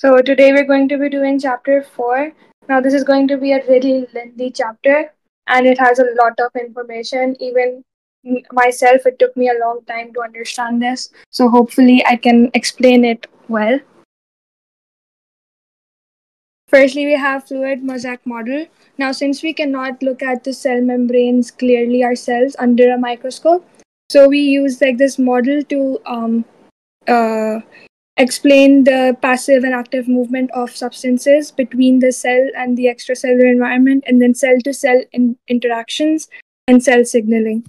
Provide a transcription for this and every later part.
So today we're going to be doing chapter 4. Now this is going to be a really lengthy chapter and it has a lot of information. Even myself, it took me a long time to understand this. So hopefully I can explain it well. Firstly, we have fluid mosaic model. Now since we cannot look at the cell membranes clearly ourselves under a microscope, so we use like this model to uh, explain the passive and active movement of substances between the cell and the extracellular environment, and then cell to cell interactions and cell signaling.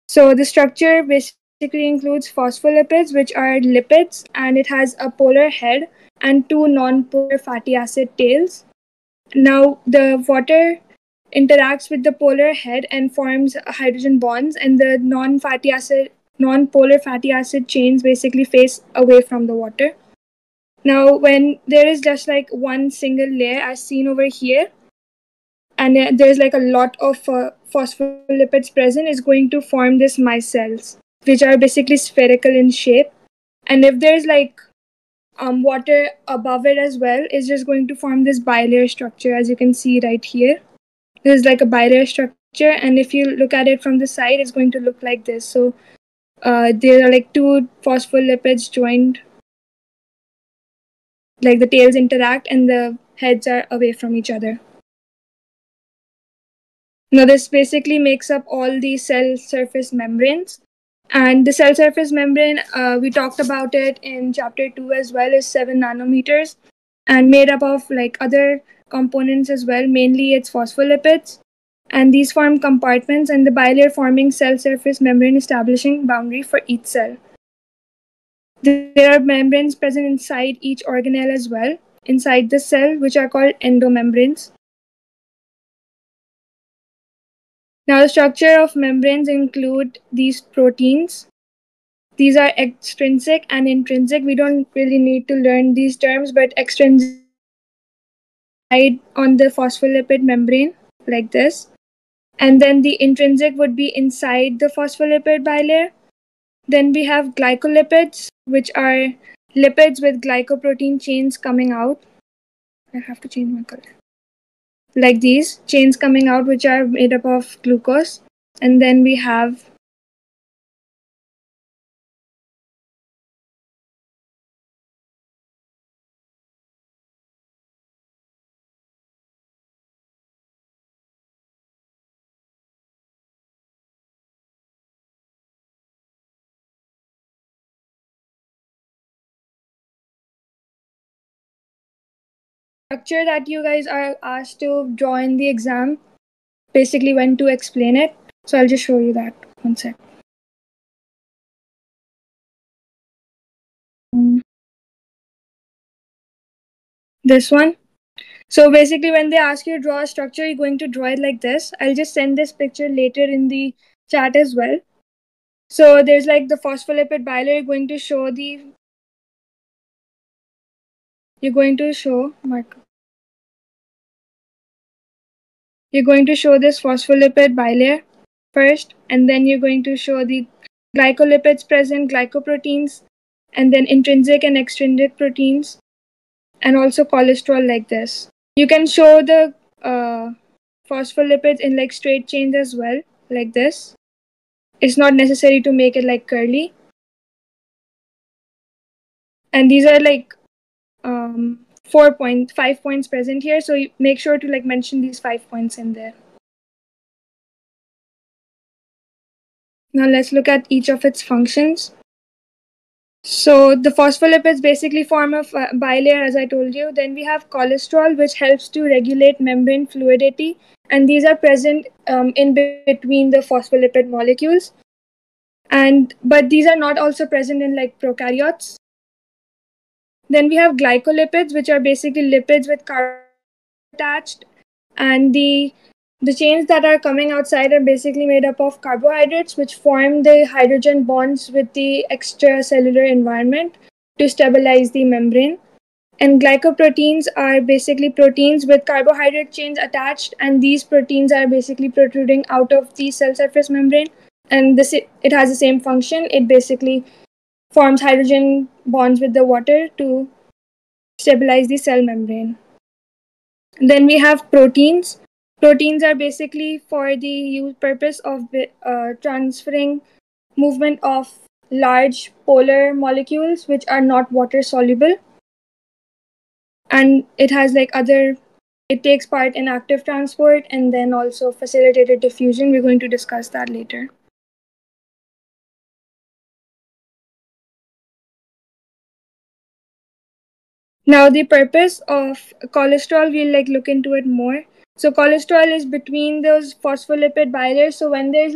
So, the structure basically includes phospholipids, which are lipids, and it has a polar head and two non polar fatty acid tails. Now, the water interacts with the polar head and forms hydrogen bonds, and the non-polar fatty acid chains basically face away from the water. Now, when there is just like one single layer, as seen over here, and there's like a lot of phospholipids present, is going to form this micelles, which are basically spherical in shape. And if there's like water above it as well, it's just going to form this bilayer structure, as you can see right here. This is like a bilayer structure, and if you look at it from the side, it's going to look like this. So there are like two phospholipids joined, like the tails interact and the heads are away from each other. Now this basically makes up all the cell surface membranes. And the cell surface membrane, we talked about it in chapter 2 as well, is 7 nanometers and made up of like other components as well. Mainly it's phospholipids. And these form compartments and the bilayer forming cell surface membrane establishing boundary for each cell. There are membranes present inside each organelle as well, inside the cell, which are called endomembranes. Now, the structure of membranes include these proteins. These are extrinsic and intrinsic. We don't really need to learn these terms, but extrinsic on the phospholipid membrane, like this. And then the intrinsic would be inside the phospholipid bilayer. Then we have glycolipids, which are lipids with glycoprotein chains coming out. I have to change my color. Like these chains coming out, which are made up of glucose. And then we have structure that you guys are asked to draw in the exam, basically when to explain it. So I'll just show you that. One sec. This one. So basically when they ask you to draw a structure, you're going to draw it like this. I'll just send this picture later in the chat as well. So there's like the phospholipid bilayer. You're going to show this phospholipid bilayer first, and then you're going to show the glycolipids present, glycoproteins, and then intrinsic and extrinsic proteins, and also cholesterol like this. You can show the phospholipids in like straight chains as well, like this. It's not necessary to make it like curly. And these are like 5 points present here, so you make sure to like mention these 5 points in there. Now let's look at each of its functions. So the phospholipids basically form a bilayer, as I told you. Then we have cholesterol, which helps to regulate membrane fluidity, and these are present in between the phospholipid molecules. But these are not also present in like prokaryotes. Then we have glycolipids, which are basically lipids with carbon attached, and the chains that are coming outside are basically made up of carbohydrates, which form the hydrogen bonds with the extracellular environment to stabilize the membrane. And glycoproteins are basically proteins with carbohydrate chains attached, and these proteins are basically protruding out of the cell surface membrane. And it has the same function. It basically forms hydrogen bonds with the water to stabilize the cell membrane. Then we have proteins. Proteins are basically for the purpose of transferring movement of large polar molecules which are not water soluble, and it takes part in active transport and then also facilitated diffusion. We're going to discuss that later. Now, the purpose of cholesterol, we'll look into it more. So cholesterol is between those phospholipid bilayers. So when there's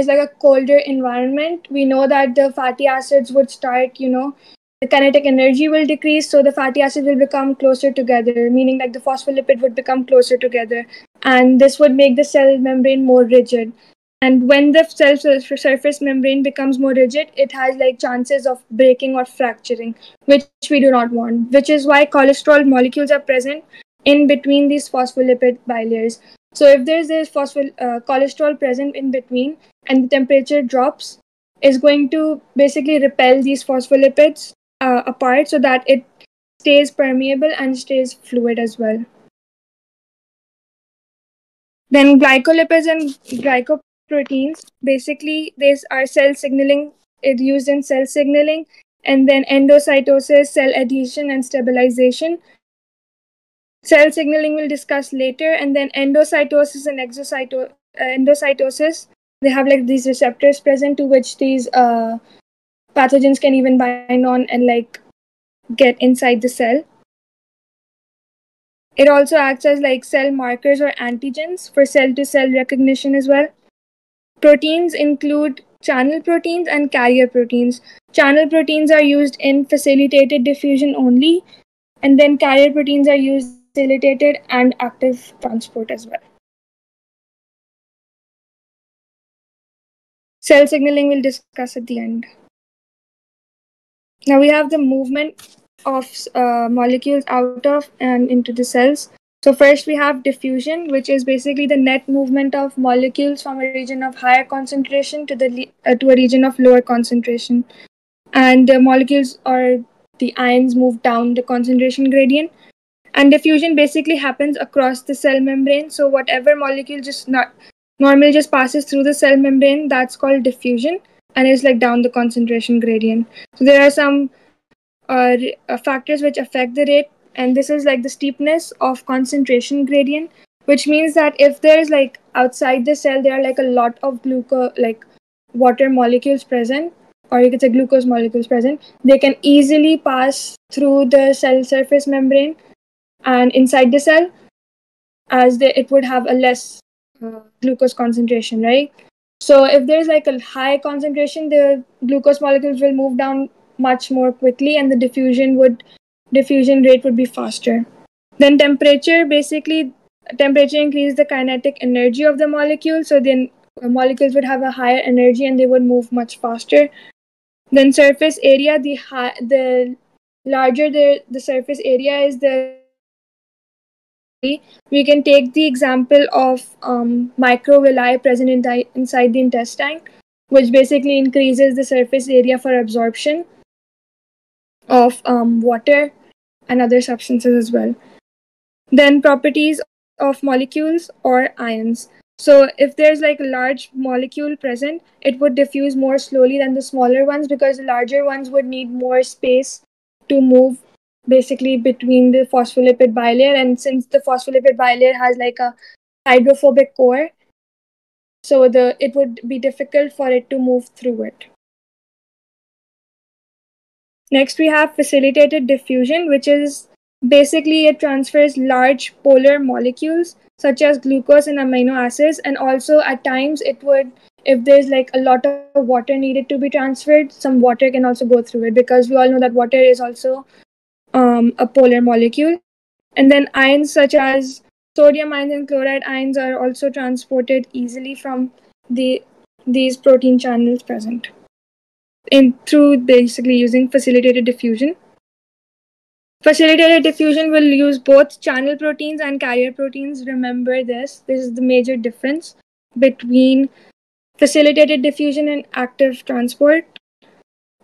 a colder environment, we know that the fatty acids would start, the kinetic energy will decrease, so the fatty acids will become closer together, meaning the phospholipid would become closer together, and this would make the cell membrane more rigid. And when the cell surface membrane becomes more rigid, it has chances of breaking or fracturing, which we do not want, which is why cholesterol molecules are present in between these phospholipid bilayers. So if there's this cholesterol present in between and the temperature drops, is going to basically repel these phospholipids apart so that it stays permeable and stays fluid as well. Then glycolipids and glycoproteins, basically these are cell signaling, it used in cell signaling, and then endocytosis, cell adhesion and stabilization. Cell signaling we'll discuss later, and then endocytosis and endocytosis, they have these receptors present to which these pathogens can even bind on and get inside the cell. It also acts as cell markers or antigens for cell to cell recognition as well. Proteins include channel proteins and carrier proteins. Channel proteins are used in facilitated diffusion only, and then carrier proteins are used in facilitated and active transport as well. Cell signaling we'll discuss at the end. Now we have the movement of molecules out of and into the cells. So first we have diffusion, which is basically the net movement of molecules from a region of higher concentration to a region of lower concentration. And the molecules or the ions move down the concentration gradient. And diffusion basically happens across the cell membrane. So whatever molecule normally just passes through the cell membrane, that's called diffusion, and it's down the concentration gradient. So there are some factors which affect the rate, and this is the steepness of concentration gradient, which means that if there's outside the cell there are a lot of water molecules present, or you could say glucose molecules present, they can easily pass through the cell surface membrane and inside the cell, as it would have a less glucose concentration, right? So if there's a high concentration, the glucose molecules will move down much more quickly, and the diffusion rate would be faster. Then temperature increases the kinetic energy of the molecule, so then molecules would have a higher energy and they would move much faster. Then surface area, the larger the surface area is, the we can take the example of microvilli present inside the intestine, which basically increases the surface area for absorption of water and other substances as well. Then properties of molecules or ions. So if there's a large molecule present, it would diffuse more slowly than the smaller ones, because the larger ones would need more space to move basically between the phospholipid bilayer, and since the phospholipid bilayer has a hydrophobic core, so it would be difficult for it to move through it. Next we have facilitated diffusion, which is basically it transfers large polar molecules such as glucose and amino acids, and also at times it would, if there's a lot of water needed to be transferred, some water can also go through it, because we all know that water is also a polar molecule. And then ions such as sodium ions and chloride ions are also transported easily from these protein channels present through basically using facilitated diffusion. Facilitated diffusion will use both channel proteins and carrier proteins. Remember this is the major difference between facilitated diffusion and active transport.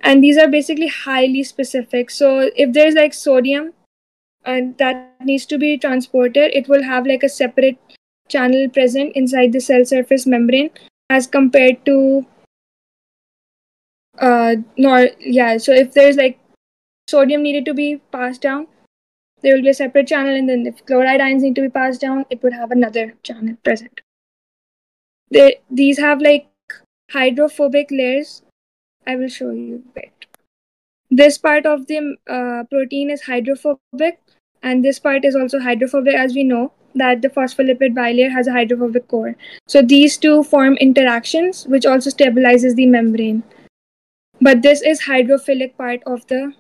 And these are basically highly specific. So if there's like sodium that needs to be transported, it will have like a separate channel present inside the cell surface membrane as compared to so if there's like sodium needed to be passed down, there will be a separate channel, and then if chloride ions need to be passed down, it would have another channel present. These have like hydrophobic layers. I will show you. Wait. This part of the protein is hydrophobic, and this part is also hydrophobic, as we know that the phospholipid bilayer has a hydrophobic core. So these two form interactions, which also stabilizes the membrane. But this is hydrophilic part of the.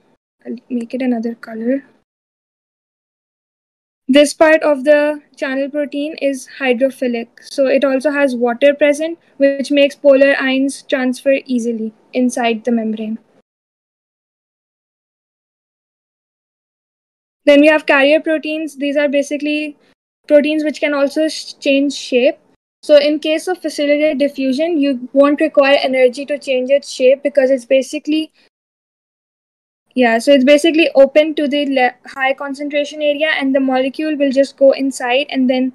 I'll make it another color. This part of the channel protein is hydrophilic, so it also has water present, which makes polar ions transfer easily inside the membrane. Then we have carrier proteins. These are basically proteins which can also change shape. So in case of facilitated diffusion, you won't require energy to change its shape because it's basically open to the high concentration area, and the molecule will just go inside and then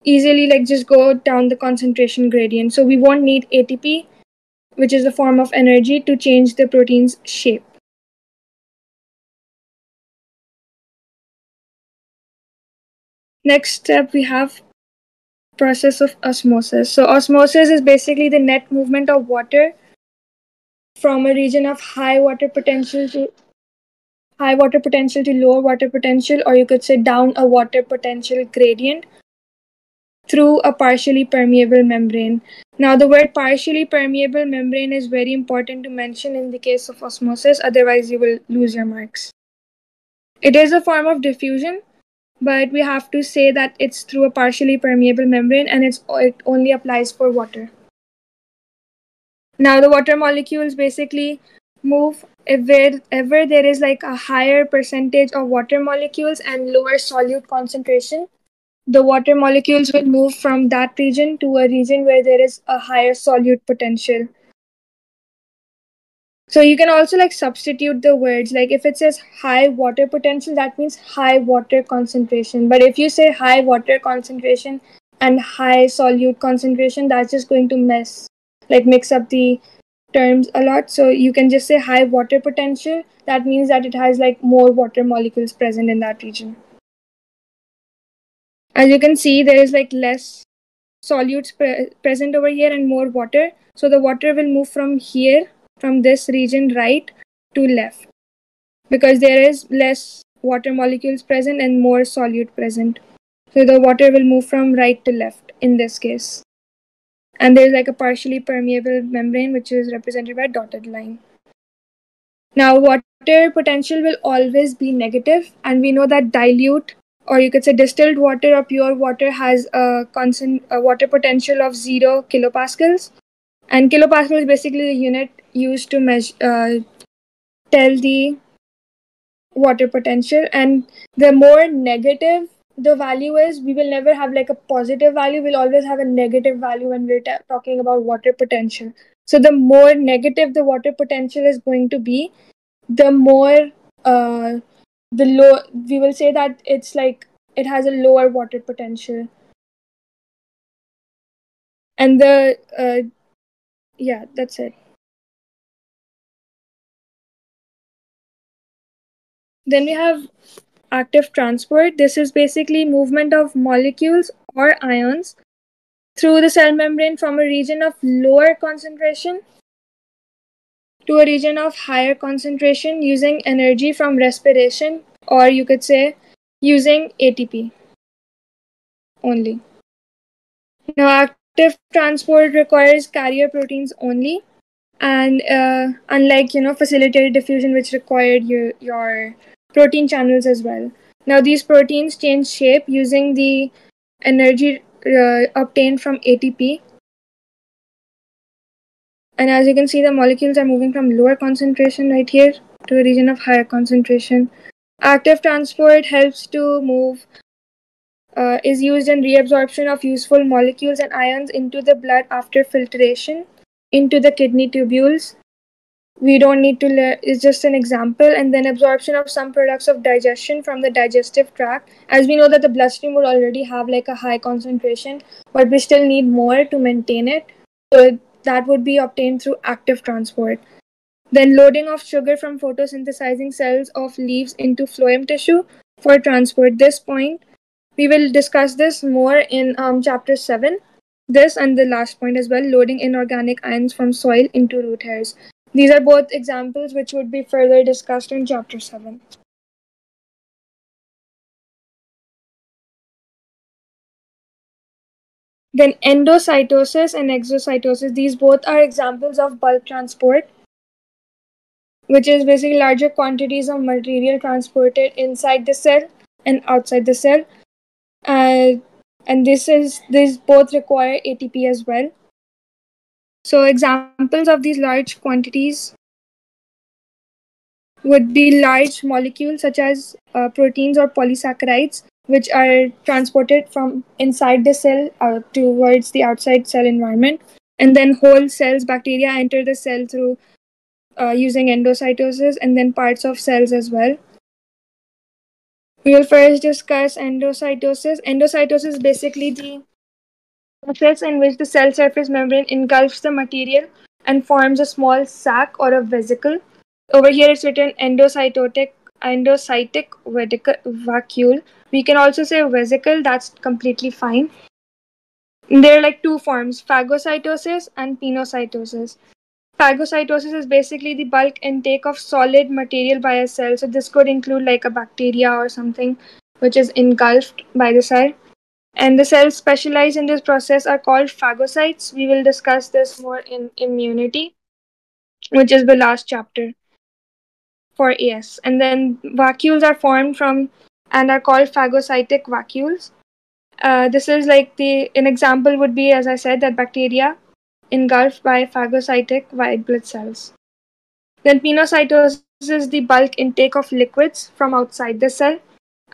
easily like just go down the concentration gradient. So we won't need ATP, which is a form of energy, to change the protein's shape. Next step, we have process of osmosis. So osmosis is basically the net movement of water from a region of high water potential to lower water potential, or you could say down a water potential gradient through a partially permeable membrane. Now, the word partially permeable membrane is very important to mention in the case of osmosis, otherwise, you will lose your marks. It is a form of diffusion, but we have to say that it's through a partially permeable membrane, and it only applies for water. Now, the water molecules basically move if wherever there is like a higher percentage of water molecules and lower solute concentration, the water molecules will move from that region to a region where there is a higher solute potential. So you can also like substitute the words. Like if it says high water potential, that means high water concentration. But if you say high water concentration and high solute concentration, that's just going to mix up the terms a lot. So you can just say high water potential. That means that it has like more water molecules present in that region. As you can see, there is like less solutes present over here and more water. So the water will move from here, from this region right to left, because there is less water molecules present and more solute present. So the water will move from right to left in this case. And there's like a partially permeable membrane, which is represented by a dotted line. Now, water potential will always be negative, and we know that dilute, or you could say distilled water or pure water, has a water potential of 0 kilopascals. And kilopascal is basically the unit used to tell the water potential. And the more negative the value is, we will never have like a positive value. We'll always have a negative value when we're talking about water potential. So the more negative the water potential is going to be, the more the low we will say that it's like it has a lower water potential. And that's it. Then we have active transport. This is basically movement of molecules or ions through the cell membrane from a region of lower concentration to a region of higher concentration using energy from respiration, or you could say using ATP only. Now, active transport requires carrier proteins only, and unlike facilitated diffusion, which required your protein channels as well. Now, these proteins change shape using the energy obtained from ATP. And as you can see, the molecules are moving from lower concentration right here to a region of higher concentration. Active transport helps to move, is used in reabsorption of useful molecules and ions into the blood after filtration into the kidney tubules. We don't need to learn, it's just an example. And then absorption of some products of digestion from the digestive tract, as we know that the bloodstream would already have like a high concentration, but we still need more to maintain it, so that would be obtained through active transport. Then loading of sugar from photosynthesizing cells of leaves into phloem tissue for transport. This point we will discuss this more in chapter 7. This and the last point as well, loading inorganic ions from soil into root hairs. These are both examples which would be further discussed in chapter 7. Then endocytosis and exocytosis, these both are examples of bulk transport, which is basically larger quantities of material transported inside the cell and outside the cell. Uh, and these both require ATP as well. So examples of these large quantities would be large molecules such as proteins or polysaccharides, which are transported from inside the cell towards the outside cell environment. And then whole cells, bacteria enter the cell through using endocytosis, and then parts of cells as well. We will first discuss endocytosis. Endocytosis is basically the process in which the cell surface membrane engulfs the material and forms a small sac or a vesicle. Over here it's written endocytic vacuole. We can also say vesicle, that's completely fine. There are like two forms, phagocytosis and pinocytosis. Phagocytosis is basically the bulk intake of solid material by a cell. So this could include like a bacteria or something which is engulfed by the cell. And the cells specialized in this process are called phagocytes. We will discuss this more in immunity, which is the last chapter for AS. And then vacuoles are formed from and are called phagocytic vacuoles. This is like an example would be, as I said, that bacteria engulfed by phagocytic white blood cells. Then pinocytosis is the bulk intake of liquids from outside the cell,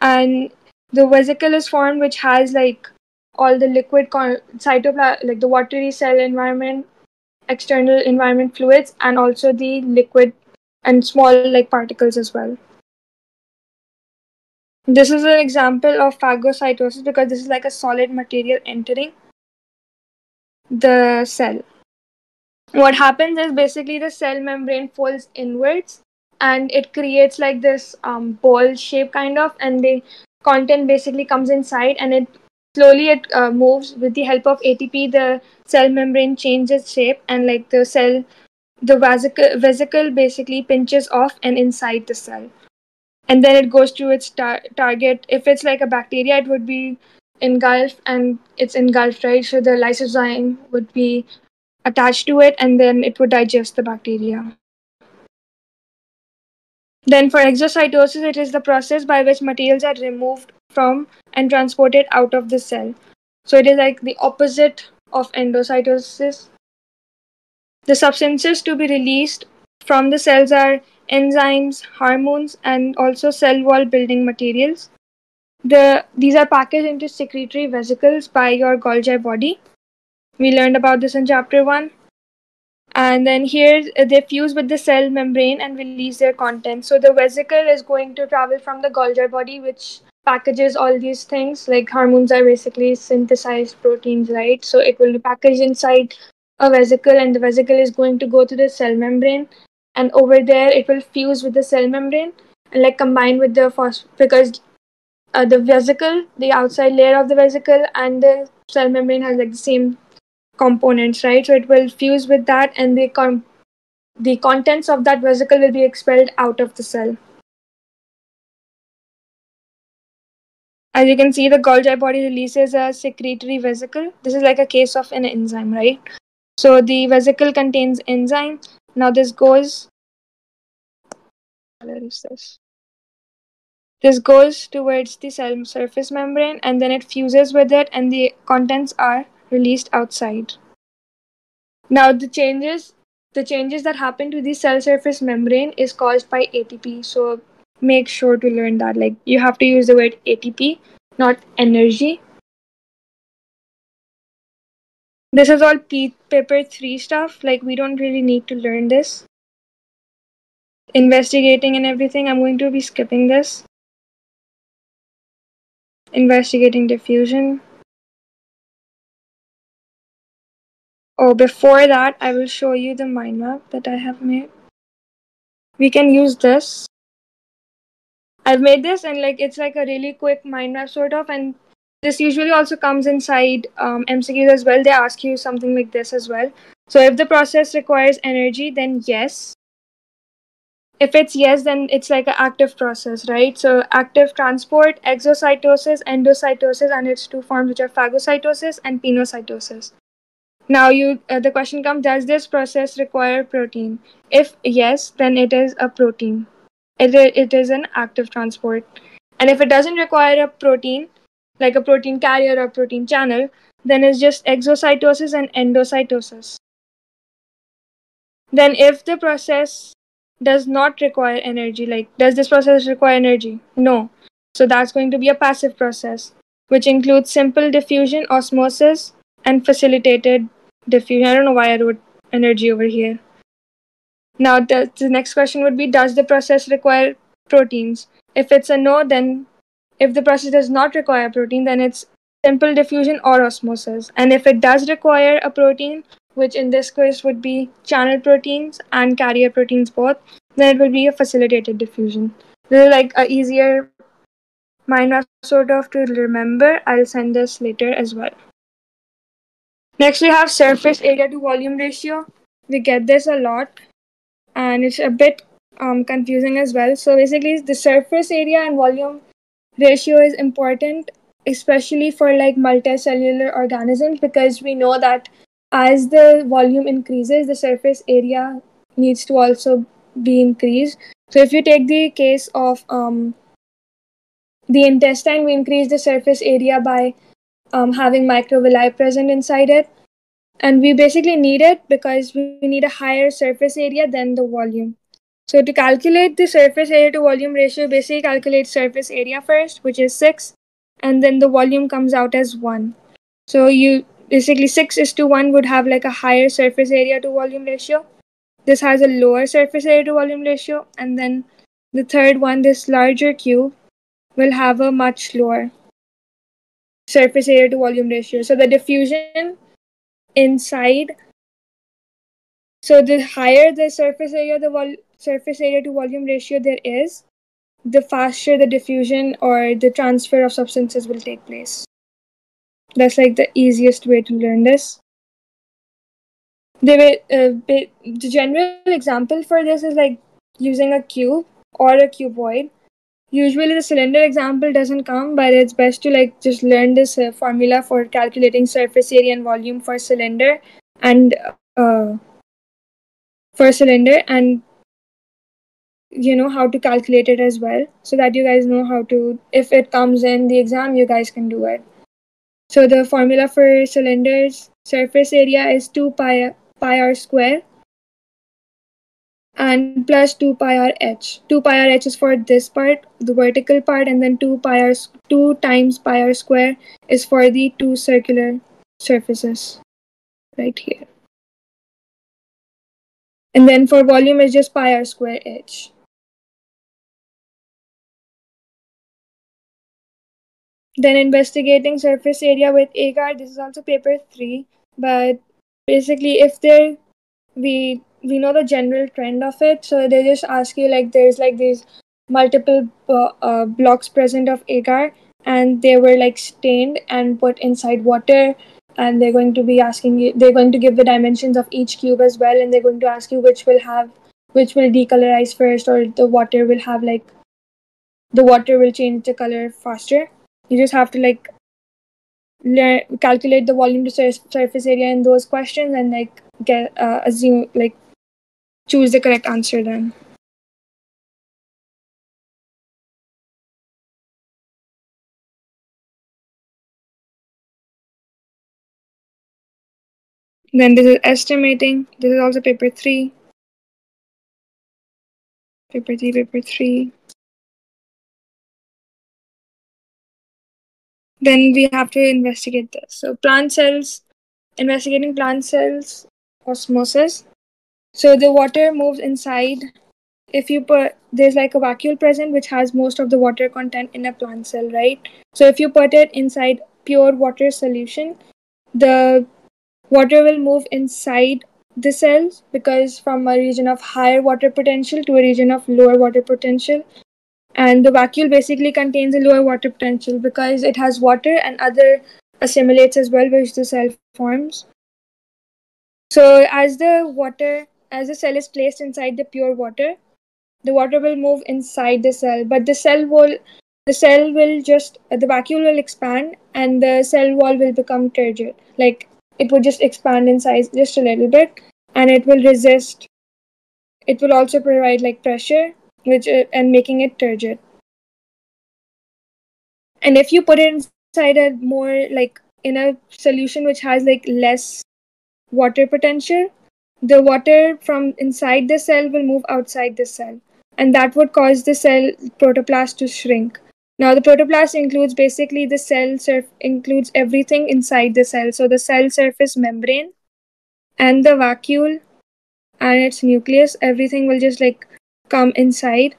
and the vesicle is formed, which has like all the liquid cytoplasm, like the watery cell environment, external environment fluids, and also the liquid and small like particles as well. This is an example of phagocytosis because this is like a solid material entering the cell. What happens is basically the cell membrane folds inwards and it creates like this ball shape kind of, and the content basically comes inside, and it moves with the help of ATP. The cell membrane changes shape, and like the vesicle basically pinches off and inside the cell, and then it goes to its target. If it's like a bacteria, it would be engulfed, and it's engulfed, right? So the lysozyme would be attached to it, and then it would digest the bacteria. Then for exocytosis, it is the process by which materials are removed from and transported out of the cell. So it is like the opposite of endocytosis. The substances to be released from the cells are enzymes, hormones, and also cell wall building materials. These are packaged into secretory vesicles by your Golgi body. We learned about this in chapter 1. And then here they fuse with the cell membrane and release their contents. So the vesicle is going to travel from the Golgi body, which packages all these things. Like hormones are basically synthesized proteins, right? So it will be packaged inside a vesicle, and the vesicle is going to go to the cell membrane, and over there it will fuse with the cell membrane and like combine with the because the vesicle, the outside layer of the vesicle, and the cell membrane has like the same components, right? So it will fuse with that, and the contents of that vesicle will be expelled out of the cell. As you can see, the Golgi body releases a secretory vesicle. This is like a case of an enzyme, right? So the vesicle contains enzyme. Now this goes. Where is this? This goes towards the cell surface membrane, and then it fuses with it, and the contents are released outside. Now the changes that happen to the cell surface membrane is caused by ATP. So make sure to learn that. Like you have to use the word ATP, not energy. This is all paper 3 stuff. Like we don't really need to learn this. investigating and everything. I'm going to be skipping this. Investigating diffusion. Oh, before that, I will show you the mind map that I have made. We can use this. I've made this and like it's like a really quick mind map sort of, and this usually also comes inside MCQs as well. They ask you something like this as well. So if the process requires energy, then yes. If it's yes, then it's like an active process, right? So active transport, exocytosis, endocytosis, and its two forms, which are phagocytosis and pinocytosis. Now, the question comes: does this process require protein? If yes, then it is a protein. It is an active transport, and if it doesn't require a protein, like a protein carrier or protein channel, then it's just exocytosis and endocytosis. Then, if the process does not require energy, like does this process require energy? No. So that's going to be a passive process, which includes simple diffusion, osmosis, and facilitated diffusion. I don't know why I wrote energy over here. Now, the next question would be: does the process require proteins? If it's a no, then if the process does not require protein, then it's simple diffusion or osmosis. And if it does require a protein, which in this case would be channel proteins and carrier proteins both, then it will be a facilitated diffusion. This is like a easier mind map sort of to remember. I'll send this later as well. Next, we have surface area to volume ratio. We get this a lot, and it's a bit confusing as well. So basically, the surface area and volume ratio is important, especially for like multicellular organisms, because we know that as the volume increases, the surface area needs to also be increased. So if you take the case of the intestine, we increase the surface area by having microvilli present inside it, and we basically need it because we need a higher surface area than the volume. So to calculate the surface area to volume ratio, basically calculate surface area first, which is 6, and then the volume comes out as 1. So you basically 6:1 would have like a higher surface area to volume ratio. This has a lower surface area to volume ratio, and then the third one, this larger cube, will have a much lower surface area to volume ratio. So the diffusion inside, so the higher the surface area, surface area to volume ratio there is, the faster the diffusion or the transfer of substances will take place. That's like the easiest way to learn this. The general example for this is like using a cube or a cuboid. Usually the cylinder example doesn't come, but it's best to like just learn this formula for calculating surface area and volume for cylinder and you know how to calculate it as well, so that you guys know how to, if it comes in the exam, you guys can do it. So the formula for cylinders surface area is 2 pi r square and plus 2 pi r h. 2 pi r h is for this part, the vertical part, and then 2 times pi r square is for the two circular surfaces right here. And then for volume is just pi r square h. Then investigating surface area with agar. This is also paper 3, but basically if there we know the general trend of it, so they just ask you like there's like these multiple blocks present of agar, and they were like stained and put inside water, and they're going to be asking you, they're going to give the dimensions of each cube as well, and they're going to ask you which will decolorize first, or the water will change the color faster. You just have to like calculate the volume to surface area in those questions, and like get assume like choose the correct answer then. Then this is estimating. This is also paper 3. Paper 3. Then we have to investigate this. So plant cells, investigating plant cells osmosis. So the water moves inside if you put, there's like a vacuole present which has most of the water content in a plant cell, right? So if you put it inside pure water solution, the water will move inside the cells, because from a region of higher water potential to a region of lower water potential. And the vacuole basically contains a lower water potential because it has water and other assimilates as well, which the cell forms. So as the cell is placed inside the pure water, the water will move inside the cell, but the vacuole will expand and the cell wall will become turgid. Like, it would just expand in size just a little bit, and it will resist. It will also provide like pressure, which and making it turgid. And if you put it inside a more like in a solution which has like less water potential, the water from inside the cell will move outside the cell, and that would cause the cell protoplast to shrink. Now, the protoplast includes basically includes everything inside the cell. So the cell surface membrane and the vacuole and its nucleus, everything will just like come inside.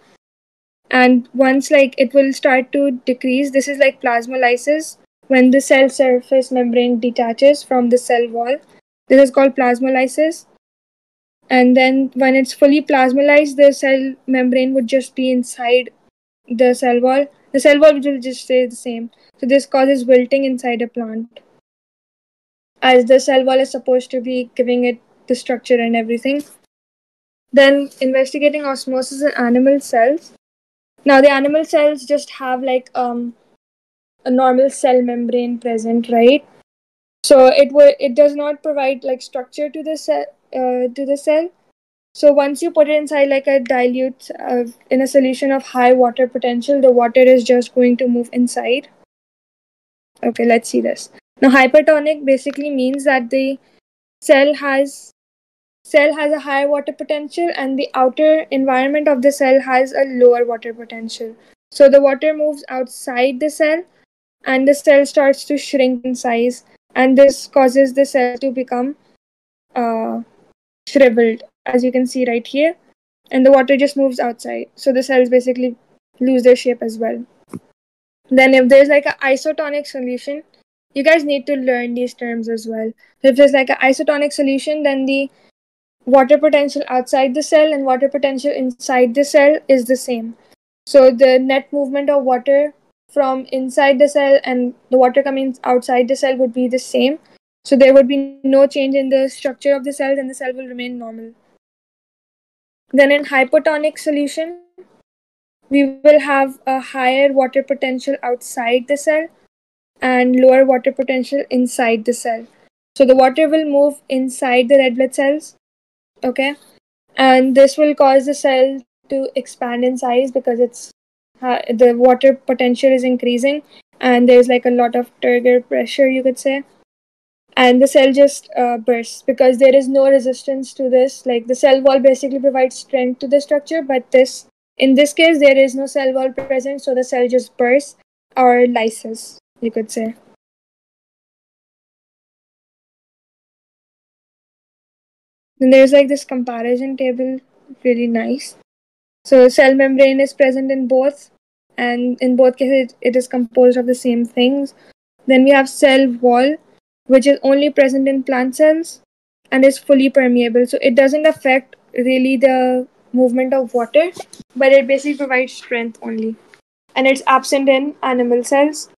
And once like it will start to decrease, this is like plasmolysis, when the cell surface membrane detaches from the cell wall. This is called plasmolysis. And then when it's fully plasmolysed, the cell membrane would just be inside the cell wall. The cell wall will just stay the same. So this causes wilting inside a plant, as the cell wall is supposed to be giving it the structure and everything. Then investigating osmosis in animal cells. Now the animal cells just have like a normal cell membrane present, right? So it does not provide like structure to the cell. So once you put it inside like a dilute in a solution of high water potential, the water is just going to move inside. Okay, let's see this. Now, hypertonic basically means that the cell has cell has a higher water potential and the outer environment of the cell has a lower water potential. So the water moves outside the cell and the cell starts to shrink in size, and this causes the cell to become uh, shriveled, as you can see right here, and the water just moves outside. So the cells basically lose their shape as well. Then if there's like an isotonic solution, you guys need to learn these terms as well. So if there's like an isotonic solution, then the water potential outside the cell and water potential inside the cell is the same. So the net movement of water from inside the cell and the water coming outside the cell would be the same. So there would be no change in the structure of the cells and the cell will remain normal. Then in hypotonic solution, we will have a higher water potential outside the cell and lower water potential inside the cell. So the water will move inside the red blood cells, okay? And this will cause the cell to expand in size because the water potential is increasing and there's like a lot of turgor pressure, you could say. And the cell just bursts because there is no resistance to this. Like, the cell wall basically provides strength to the structure, but in this case there is no cell wall present, so the cell just bursts or lyses, you could say. Then there's like this comparison table, really nice. So cell membrane is present in both, and in both cases it is composed of the same things. Then we have cell wall, which is only present in plant cells and is fully permeable. So it doesn't affect really the movement of water, but it basically provides strength only. And it's absent in animal cells.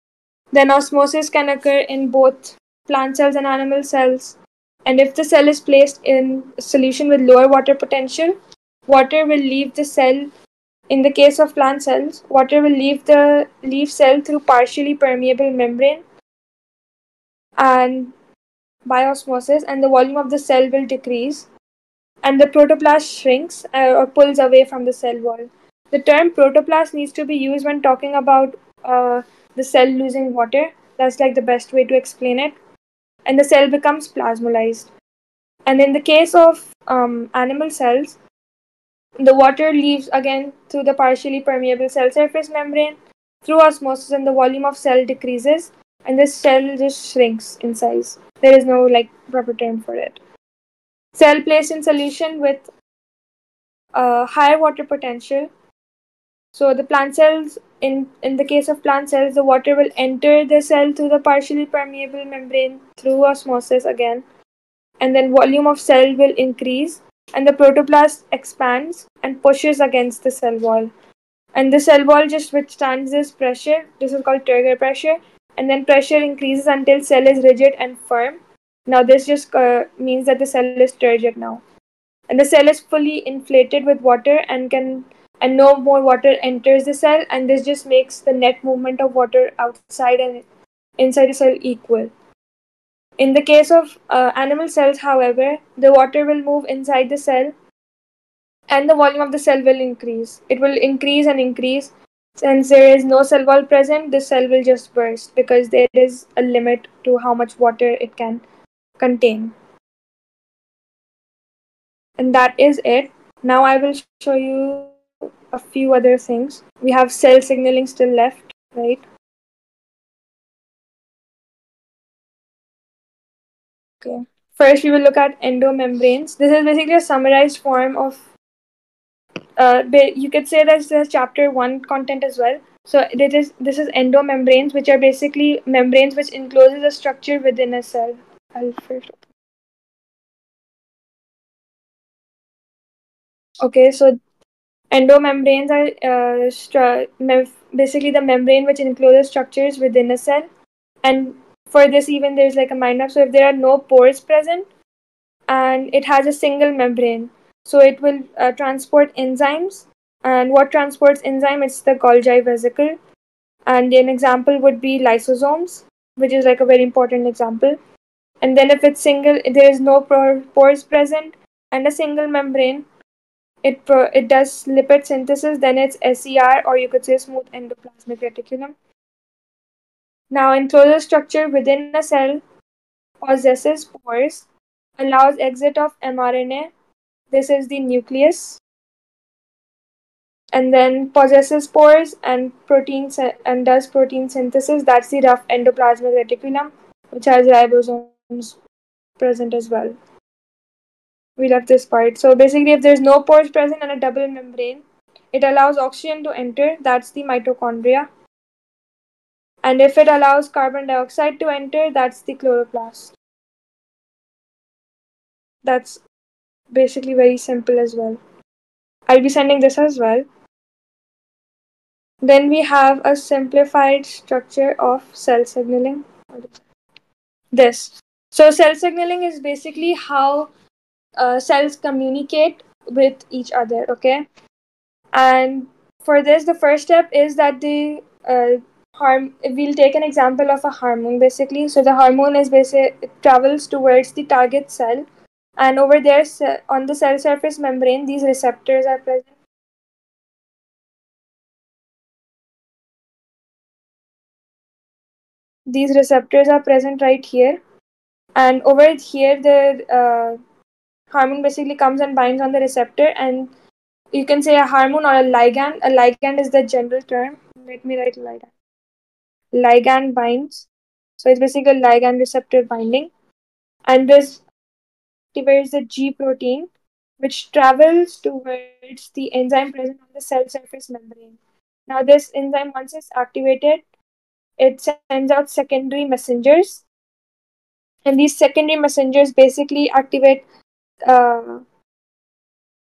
Then osmosis can occur in both plant cells and animal cells. And if the cell is placed in a solution with lower water potential, water will leave the cell. In the case of plant cells, water will leave the leaf cell through partially permeable membrane and by osmosis, and the volume of the cell will decrease, and the protoplast shrinks or pulls away from the cell wall. The term protoplast needs to be used when talking about the cell losing water. That's like the best way to explain it. And the cell becomes plasmolysed. And in the case of animal cells, the water leaves again through the partially permeable cell surface membrane through osmosis, and the volume of cell decreases, and the cell just shrinks in size. There is no like proper term for it. Cell placed in solution with higher water potential. So the plant cells, in the case of plant cells, the water will enter the cell through the partially permeable membrane through osmosis again, and then volume of cell will increase, and the protoplast expands and pushes against the cell wall. And the cell wall just withstands this pressure. This is called turgor pressure, and then pressure increases until cell is rigid and firm. Now this just means that the cell is turgid now, and the cell is fully inflated with water and no more water enters the cell, and this just makes the net movement of water outside and inside the cell equal. In the case of animal cells, however, the water will move inside the cell and the volume of the cell will increase. It will increase and increase. Since there is no cell wall present, the cell will just burst because there is a limit to how much water it can contain. And that is it. Now I will show you a few other things. We have cell signaling still left, right? Okay. First, we will look at endomembranes. This is basically a summarized form of you could say that there's chapter one content as well. So this is endomembranes, which are basically membranes which encloses a structure within a cell. I'll first. Okay, so endomembranes are basically the membrane which encloses structures within a cell, and for this even there's like a mind map. So if there are no pores present, and it has a single membrane, so it will transport enzymes. And what transports enzyme? It's the Golgi vesicle. And an example would be lysosomes, which is like a very important example. And then if it's single, there is no pores present and a single membrane, it does lipid synthesis, then it's SER, or you could say smooth endoplasmic reticulum. Now enclosure structure within a cell possesses pores, allows exit of mRNA, this is the nucleus, and then possesses pores and and does protein synthesis. That's the rough endoplasmic reticulum, which has ribosomes present as well. We left this part. So basically, if there's no pores present and a double membrane, it allows oxygen to enter. That's the mitochondria. And if it allows carbon dioxide to enter, that's the chloroplast. That's basically very simple as well. I'll be sending this as well. Then we have a simplified structure of cell signaling. This. So cell signaling is basically how cells communicate with each other, okay? And for this, the first step is that the we'll take an example of a hormone basically. So the hormone is it travels towards the target cell, and over there on the cell surface membrane, these receptors are present. These receptors are present right here, and over here the hormone basically comes and binds on the receptor, and you can say a hormone or a ligand. A ligand is the general term. Let me write ligand. Ligand binds. So it's basically a ligand receptor binding. And this activates the G protein, which travels towards the enzyme present on the cell surface membrane. Now, this enzyme, once it's activated, it sends out secondary messengers. And these secondary messengers basically activate uh,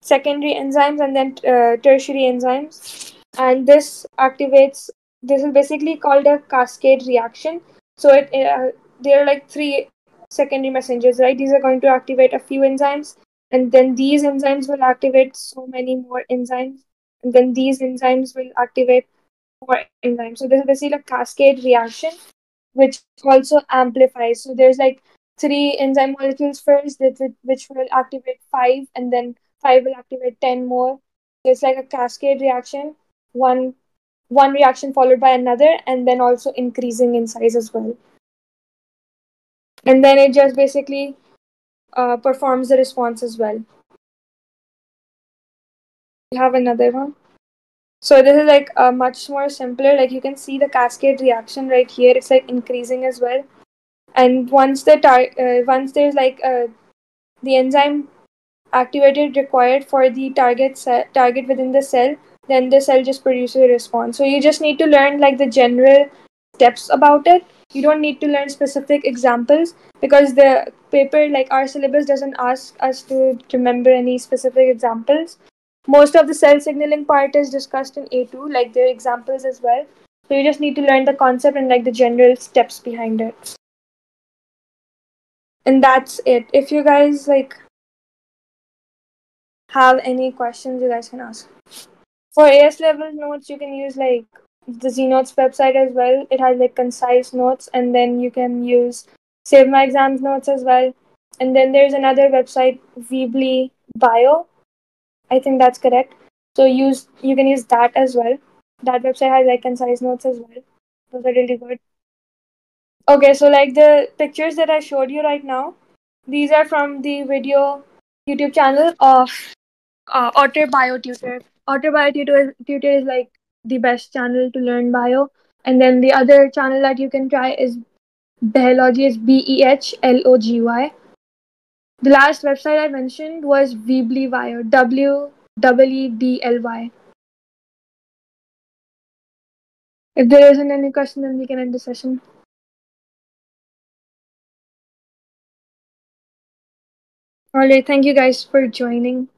secondary enzymes and then tertiary enzymes. And this is basically called a cascade reaction. So there are like three secondary messengers, right? These are going to activate a few enzymes, and then these enzymes will activate so many more enzymes, and then these enzymes will activate more enzymes. So this is basically a cascade reaction, which also amplifies. So there's like three enzyme molecules first, which will activate five, and then five will activate 10 more. So it's like a cascade reaction, one one reaction followed by another, and then also increasing in size as well. And then it just basically performs the response as well. We have another one. So this is like much more simpler. Like you can see the cascade reaction right here. It's like increasing as well. And once there's like the enzyme activated required for the target within the cell, then the cell just produces a response. So you just need to learn like the general steps about it. You don't need to learn specific examples because the paper, like our syllabus, doesn't ask us to remember any specific examples. Most of the cell signaling part is discussed in A2, like their examples as well. So you just need to learn the concept and like the general steps behind it. And that's it. If you guys like have any questions, you guys can ask. For AS level notes, you can use like the Znotes website as well. It has like concise notes, and then you can use Save My Exams notes as well. And then there's another website, Weebly Bio. I think that's correct. So you can use that as well. That website has like concise notes as well. Those are really good. Okay, so like the pictures that I showed you right now, these are from the video YouTube channel of Otter Bio Tutor. Otter Bio Tutor is like the best channel to learn bio. And then the other channel that you can try is Behlogy, is Behlogy. The last website I mentioned was Weebly Bio, WEEDLY. If there isn't any question, then we can end the session. Alright, thank you guys for joining.